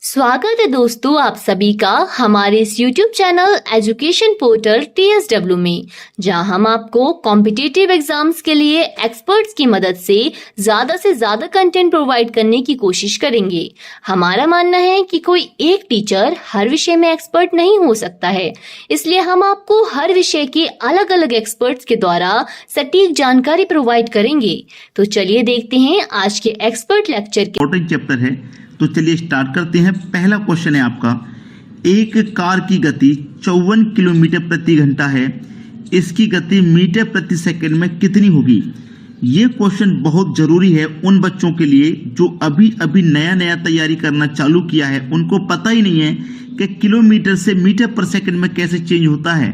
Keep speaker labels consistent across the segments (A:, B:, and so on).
A: स्वागत है दोस्तों आप सभी का हमारे इस YouTube channel education portal TSW में, जहां हम आपको कॉम्पिटिटिव एग्जाम्स के लिए एक्सपर्ट्स की मदद से ज्यादा कंटेंट प्रोवाइड करने की कोशिश करेंगे। हमारा मानना है कि कोई एक टीचर हर विषय में एक्सपर्ट नहीं हो सकता है, इसलिए हम आपको हर विषय के अलग अलग एक्सपर्ट्स के द्वारा सटीक जानकारी प्रोवाइड करेंगे। तो चलिए देखते हैं आज के एक्सपर्ट लेक्चर के
B: चैप्टर है। तो चलिए स्टार्ट करते हैं। पहला क्वेश्चन है आपका, एक कार की गति 54 किलोमीटर प्रति घंटा है, इसकी गति मीटर प्रति सेकंड में कितनी होगी? ये क्वेश्चन बहुत जरूरी है उन बच्चों के लिए जो अभी नया तैयारी करना चालू किया है। उनको पता ही नहीं है कि किलोमीटर से मीटर पर सेकंड में कैसे चेंज होता है,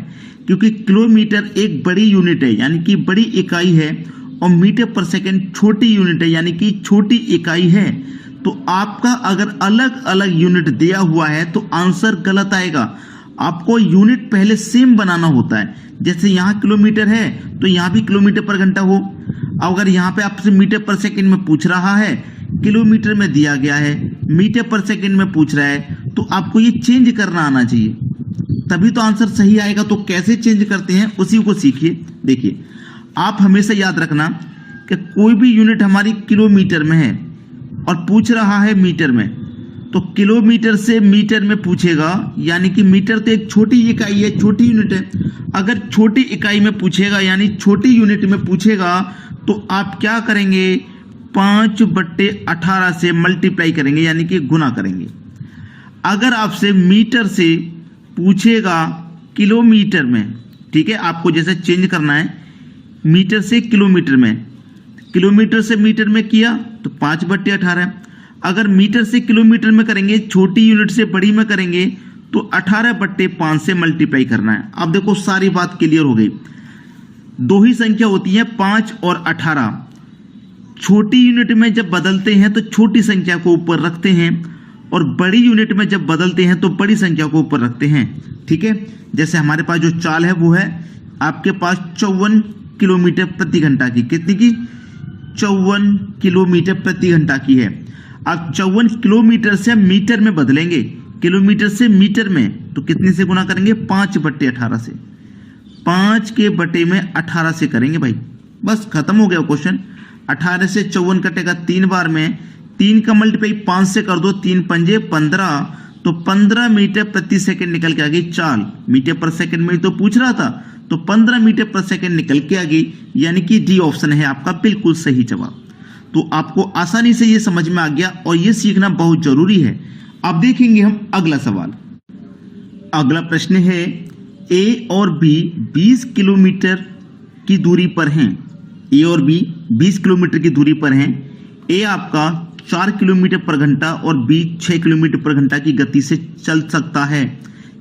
B: क्योंकि किलोमीटर एक बड़ी यूनिट है यानी कि बड़ी इकाई है, और मीटर पर सेकंड छोटी यूनिट है यानी कि छोटी इकाई है। तो आपका अगर अलग अलग यूनिट दिया हुआ है तो आंसर गलत आएगा। आपको यूनिट पहले सेम बनाना होता है। जैसे यहाँ किलोमीटर है तो यहाँ भी किलोमीटर पर घंटा हो। अगर यहाँ पे आपसे मीटर पर सेकंड में पूछ रहा है, किलोमीटर में दिया गया है, मीटर पर सेकंड में पूछ रहा है, तो आपको ये चेंज करना आना चाहिए, तभी तो आंसर सही आएगा। तो कैसे चेंज करते हैं उसी को सीखिए। देखिए, आप हमेशा याद रखना कि कोई भी यूनिट हमारी किलोमीटर में है और पूछ रहा है मीटर में, तो किलोमीटर से मीटर में पूछेगा, यानी कि मीटर तो एक छोटी इकाई है, छोटी यूनिट है। अगर छोटी इकाई में पूछेगा यानी छोटी यूनिट में पूछेगा तो आप क्या करेंगे, 5/18 से मल्टीप्लाई करेंगे यानी कि गुना करेंगे। अगर आपसे मीटर से पूछेगा किलोमीटर में, ठीक है, आपको जैसे चेंज करना है मीटर से किलोमीटर में, किलोमीटर से मीटर में किया तो 5/18। अगर मीटर से किलोमीटर में करेंगे, छोटी यूनिट से बड़ी में करेंगे, तो 18/5 से मल्टीप्लाई करना है। अब देखो सारी बात क्लियर हो गई। दो ही संख्या होती है 5 और 18। छोटी यूनिट में जब बदलते हैं तो छोटी संख्या को ऊपर रखते हैं, और बड़ी यूनिट में जब बदलते हैं तो बड़ी संख्या को ऊपर रखते हैं। ठीक है, जैसे हमारे पास जो चाल है वो है आपके पास 54 किलोमीटर प्रति घंटा की। कितनी की? 54 किलोमीटर प्रति घंटा की है। अब 54 किलोमीटर से मीटर में बदलेंगे, किलोमीटर से मीटर में, तो कितने से गुना करेंगे? 5/18 से। 5 के बटे में 18 से करेंगे भाई, बस खत्म हो गया क्वेश्चन। 18 से 54 कटेगा 3 बार में, 3 का मल्टीप्लाई 5 से कर दो, 3 पंजे 15, तो 15 मीटर प्रति सेकंड निकल के आ गई चाल। मीटर पर सेकंड में तो पूछ रहा था, तो 15 मीटर पर सेकंड निकल के आ गई, यानी कि डी ऑप्शन है आपका बिल्कुल सही जवाब। तो आपको आसानी से ये समझ में आ गया और ये सीखना बहुत जरूरी है। अब देखेंगे हम अगला सवाल। अगला प्रश्न है, ए और बी 20 किलोमीटर की दूरी पर हैं। ए और बी 20 किलोमीटर की दूरी पर हैं। ए आपका 4 किलोमीटर पर घंटा और बी 6 किलोमीटर पर घंटा की गति से चल सकता है।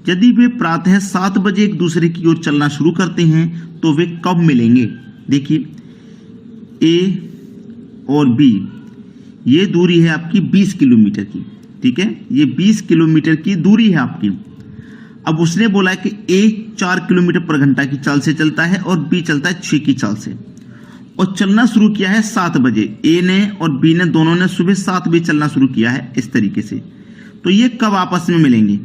B: यदि वे प्रातः 7 बजे एक दूसरे की ओर चलना शुरू करते हैं तो वे कब मिलेंगे? देखिए, ए और बी, ये दूरी है आपकी 20 किलोमीटर की। ठीक है, ये 20 किलोमीटर की दूरी है आपकी। अब उसने बोला है कि ए 4 किलोमीटर पर घंटा की चाल से चलता है और बी चलता है 6 की चाल से, और चलना शुरू किया है 7 बजे। ए ने और बी ने दोनों ने सुबह 7 बजे चलना शुरू किया है इस तरीके से। तो ये कब आपस में मिलेंगे?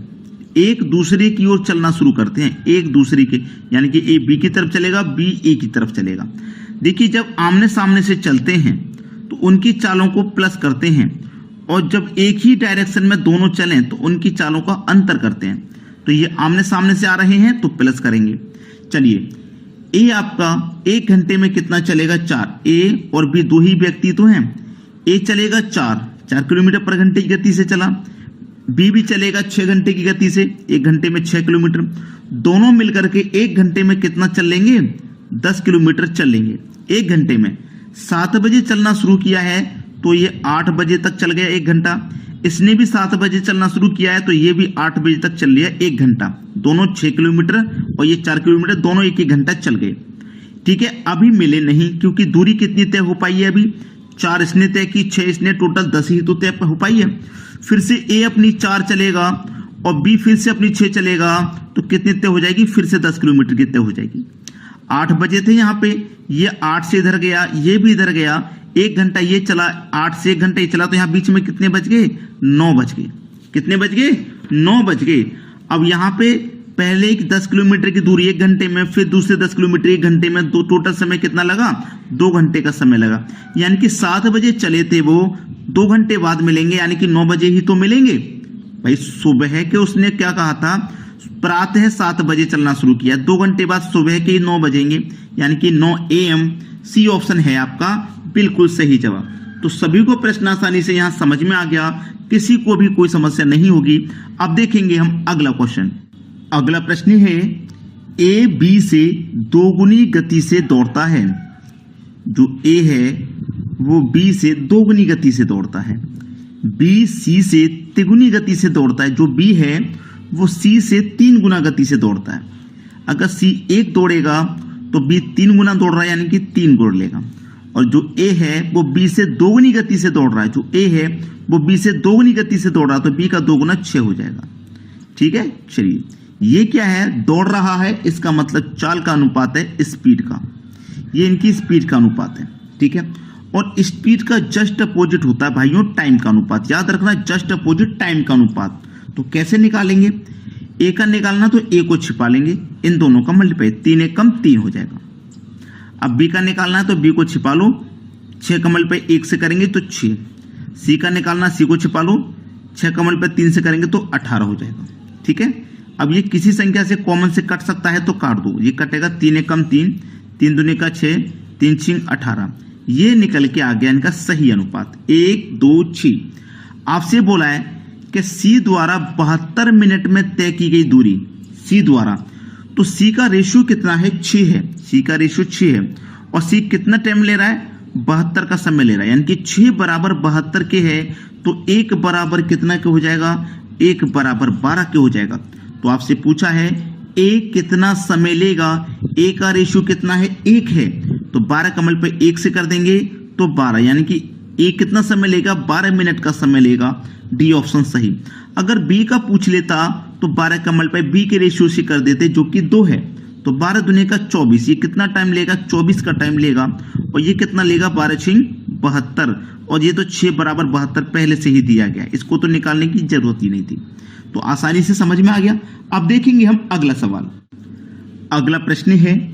B: एक दूसरे की ओर चलना शुरू करते हैं, एक दूसरे के, यानी कि ए बी की तरफ चलेगा, बी ए की तरफ चलेगा। देखिए, जब आमने सामने से चलते हैं तो उनकी चालों को प्लस करते हैं, और जब एक ही डायरेक्शन में दोनों चलें तो उनकी चालों का अंतर करते हैं। तो ये आमने सामने से आ रहे हैं तो प्लस करेंगे। चलिए, ए आपका 1 घंटे में कितना चलेगा? 4। ए और बी दो ही व्यक्ति तो हैं। ए चलेगा 4 किलोमीटर पर घंटे की गति से चला, बी भी चलेगा 6 घंटे की गति से, 1 घंटे में 6 किलोमीटर। दोनों मिलकर के 1 घंटे में कितना चल लेंगे? 10 किलोमीटर चल लेंगे 1 घंटे में। 7 बजे चलना शुरू किया है तो ये 8 बजे तक चल गया 1 घंटा। इसने भी 7 बजे चलना शुरू किया है तो ये भी 8 बजे तक चल लिया 1 घंटा। दोनों 6 किलोमीटर और ये 4 किलोमीटर, दोनों 1-1 घंटा चल गए। ठीक है, अभी मिले नहीं क्योंकि दूरी कितनी तय हो पाई है? अभी 4 इसने तय की, 6 इसने, टोटल 10 ही तो तय हो पाई है। फिर से ए अपनी 4 चलेगा और बी फिर से अपनी 6 चलेगा, तो कितनी तय हो जाएगी? फिर से 10 किलोमीटर की तय हो जाएगी। 8 बजे थे यहाँ पे, ये 8 से इधर गया, ये भी इधर गया, 1 घंटा ये चला, 8 से 1 घंटा ये चला, तो यहाँ बीच में कितने बज गए? 9 बज गए। कितने बज गए? 9 बज गए। अब यहाँ पे पहले एक 10 किलोमीटर की दूरी 1 घंटे में, फिर दूसरे 10 किलोमीटर 1 घंटे में, तो टोटल समय कितना लगा? 2 घंटे का समय लगा। यानी कि 7 बजे चले थे वो, 2 घंटे बाद मिलेंगे, यानी कि 9 बजे ही तो मिलेंगे। भाई सुबह के उसने क्या कहा था? प्रातः 7 बजे चलना शुरू किया, 2 घंटे बाद सुबह के 9 बजेंगे, यानी कि 9 AM। सी ऑप्शन है आपका बिल्कुल सही जवाब। तो सभी को प्रश्न आसानी से यहाँ समझ में आ गया, किसी को भी कोई समस्या नहीं होगी। अब देखेंगे हम अगला क्वेश्चन। अगला प्रश्न है, ए बी से दोगुनी गति से दौड़ता है। जो ए है वो बी से दोगुनी गति से दौड़ता है। बी सी से तिगुनी गति से दौड़ता है। जो बी है वो सी से 3 गुना गति से दौड़ता है। अगर सी 1 दौड़ेगा तो बी 3 गुना दौड़ रहा है, यानी कि 3 दौड़ लेगा। और जो ए है वो बी से दोगुनी गति से दौड़ रहा है। जो ए है वो बी से दोगुनी गति से दौड़ रहा है, तो बी का 2 गुना 6 हो जाएगा। ठीक है, चलिए ये क्या है? दौड़ रहा है, इसका मतलब चाल का अनुपात है स्पीड का। ये इनकी स्पीड का अनुपात है। ठीक है, और स्पीड का जस्ट अपोजिट होता है भाइयों टाइम का अनुपात। याद रखना, जस्ट अपोजिट टाइम का अनुपात। तो कैसे निकालेंगे? ए का निकालना तो ए को छिपा लेंगे, इन दोनों का मल्टीप्लाई, 3 एक कम 3 हो जाएगा। अब बी का निकालना है तो बी को छिपा लो, 6 का मल्टीप्लाई 1 से करेंगे तो 6। सी का निकालना, सी को छिपा लो, 6 का मल्टीप्लाई 3 से करेंगे तो 18 हो जाएगा। ठीक है, अब ये किसी संख्या से कॉमन से कट सकता है तो काट दो, ये कटेगा 3 एक कम 3, 3 दूनी का 6, 3 6 18। ये निकल के आ गया इनका सही अनुपात 1 2 6। आपसे बोला है कि सी द्वारा 72 मिनट में तय की गई दूरी, सी द्वारा, तो सी का रेशियो कितना है? 6 है। सी का रेशियो 6 है और सी कितना टाइम ले रहा है? 72 का समय ले रहा है, यानी कि 6 बराबर 72 के है, तो 1 बराबर कितना के हो जाएगा? 1 बराबर 12 के हो जाएगा। तो आपसे पूछा है ए कितना समय लेगा? ए का रेशियो कितना है? 1 है, तो 12 का मल्टीप्लाई 1 से कर देंगे तो 12, यानी कि ए कितना समय लेगा? 12 मिनट का समय लेगा। डी ऑप्शन सही। अगर बी का पूछ लेता तो 12 का मल्टीप्लाई बी के रेशियो से कर देते, जो कि 2 है, तो 12 दूनी का 24। ये कितना टाइम लेगा? 24 का टाइम लेगा। और ये कितना लेगा? 12 6 72, और ये तो 6 बराबर 72 पहले से ही दिया गया, इसको तो निकालने की जरूरत ही नहीं थी। तो आसानी से समझ में आ गया। अब देखेंगे हम अगला सवाल। अगला प्रश्न है,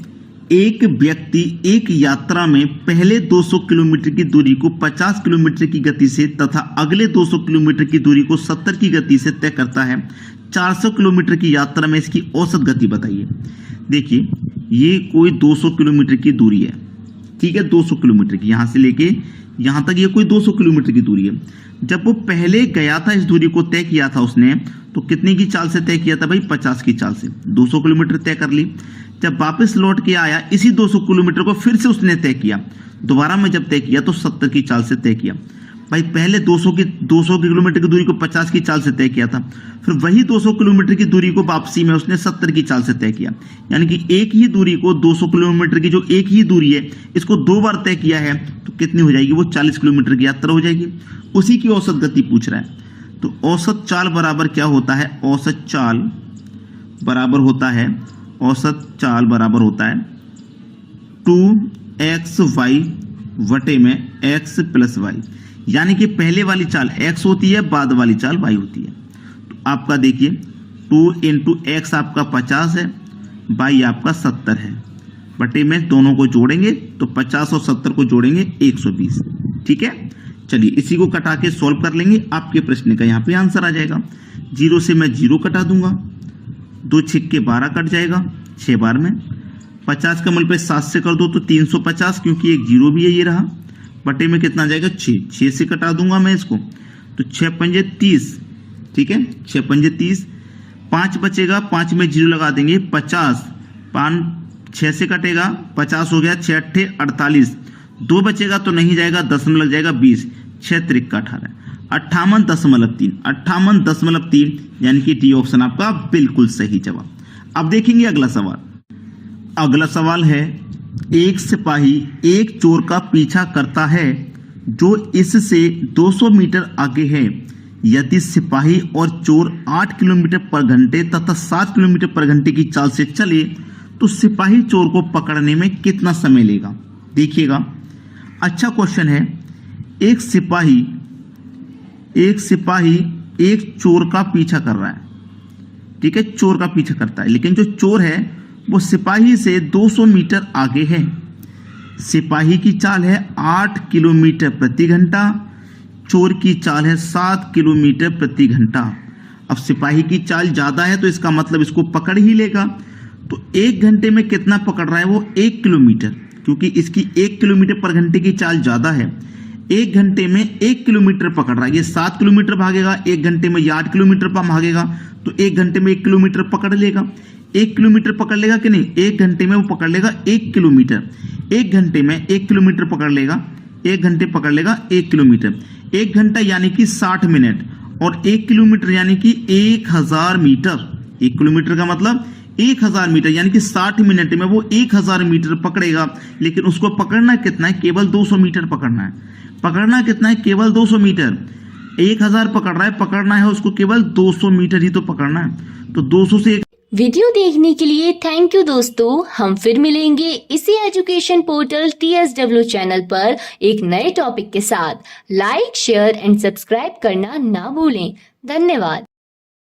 B: एक व्यक्ति एक यात्रा में पहले 200 किलोमीटर की दूरी को 50 किलोमीटर की गति से तथा अगले 200 किलोमीटर की दूरी को 70 की गति से तय करता है। 400 किलोमीटर की यात्रा में इसकी औसत गति बताइए। देखिए, ये कोई 200 किलोमीटर की दूरी है। ठीक है, 200 किलोमीटर की, यहां से लेके यहां तक ये कोई 200 किलोमीटर की दूरी है। जब वो पहले गया था, इस दूरी को तय किया था उसने, तो कितने की चाल से तय किया था भाई? 50 की चाल से 200 किलोमीटर तय कर ली। जब वापस लौट के आया, इसी 200 किलोमीटर को फिर से उसने तय किया, दोबारा में जब तय किया तो 70 की चाल से तय किया। भाई पहले 200 किलोमीटर की दूरी को 50 की चाल से तय किया था, फिर वही 200 किलोमीटर की दूरी को वापसी में उसने 70 की चाल से तय किया। यानी कि एक ही दूरी को 200 किलोमीटर की जो एक ही दूरी है, इसको 2 बार तय किया है, तो कितनी हो जाएगी? वो 40 किलोमीटर की यात्रा हो जाएगी। उसी की औसत गति पूछ रहा है। तो औसत चाल बराबर क्या होता है? औसत चाल बराबर होता है 2xy वटे में x प्लस वाई। यानी कि पहले वाली चाल x होती है, बाद वाली चाल y होती है। तो आपका देखिए 2 × x आपका 50 है, y आपका 70 है, बटे में दोनों को जोड़ेंगे तो 50 और 70 को जोड़ेंगे 120। ठीक है, चलिए इसी को कटा के सॉल्व कर लेंगे। आपके प्रश्न का यहाँ पे आंसर आ जाएगा। 0 से मैं 0 कटा दूंगा, 2 छिक्के 12 कट जाएगा 6 बार में। 50 का मल्टीप्लाई 7 से कर दो तो 350, क्योंकि एक 0 भी है, ये रहा, बटे में कितना जाएगा? 6 से कटा दूंगा मैं इसको, तो 6 पंजे 30। ठीक है, 6 पंजे 30, 5 बचेगा, 5 में 0 लगा देंगे, 50, 5 6 से कटेगा, 50 हो गया, 6 अट्ठे 48, 2 बचेगा तो नहीं जाएगा, 10 में लग जाएगा 20, 6 त्रिक का 18, 58.3, यानी कि डी ऑप्शन आपका बिल्कुल सही जवाब। अब देखेंगे अगला सवाल। अगला सवाल है, एक सिपाही एक चोर का पीछा करता है जो इससे 200 मीटर आगे है। यदि सिपाही और चोर 8 किलोमीटर पर घंटे तथा 7 किलोमीटर पर घंटे की चाल से चले तो सिपाही चोर को पकड़ने में कितना समय लेगा? देखिएगा, अच्छा क्वेश्चन है। एक सिपाही एक चोर का पीछा कर रहा है, ठीक है, चोर का पीछा करता है, लेकिन जो चोर है वो सिपाही से 200 मीटर आगे है। सिपाही की चाल है 8 किलोमीटर प्रति घंटा, चोर की चाल है 7 किलोमीटर प्रति घंटा। अब सिपाही की चाल ज्यादा है तो इसका मतलब इसको पकड़ ही लेगा। तो 1 घंटे में कितना पकड़ रहा है वो 1 किलोमीटर, क्योंकि इसकी 1 किलोमीटर पर घंटे की चाल ज्यादा है। 1 घंटे में 1 किलोमीटर पकड़ रहा है, ये 7 किलोमीटर भागेगा, 1 घंटे में ये 8 किलोमीटर पर भागेगा, तो 1 घंटे में 1 किलोमीटर पकड़ लेगा। 1 किलोमीटर पकड़ लेगा कि नहीं, 1 घंटे में वो पकड़ लेगा 1 किलोमीटर। 1 घंटे में 1 किलोमीटर पकड़ लेगा, 1 घंटे पकड़ लेगा 1 किलोमीटर। 1 घंटा यानी कि 60 मिनट, और 1 किलोमीटर यानी कि 1000 मीटर। 1 किलोमीटर का मतलब 1000 मीटर, यानी कि 60 मिनट में वो 1000 मीटर पकड़ेगा। लेकिन उसको पकड़ना कितना है, केवल 200 मीटर पकड़ना है। पकड़ना कितना है, केवल 200 मीटर। 1000 पकड़ रहा है, पकड़ना है उसको केवल 200 मीटर ही तो पकड़ना है। तो 200 से
A: वीडियो देखने के लिए थैंक यू दोस्तों। हम फिर मिलेंगे इसी एजुकेशन पोर्टल TSW चैनल पर एक नए टॉपिक के साथ। लाइक, शेयर एंड सब्सक्राइब करना ना भूलें। धन्यवाद।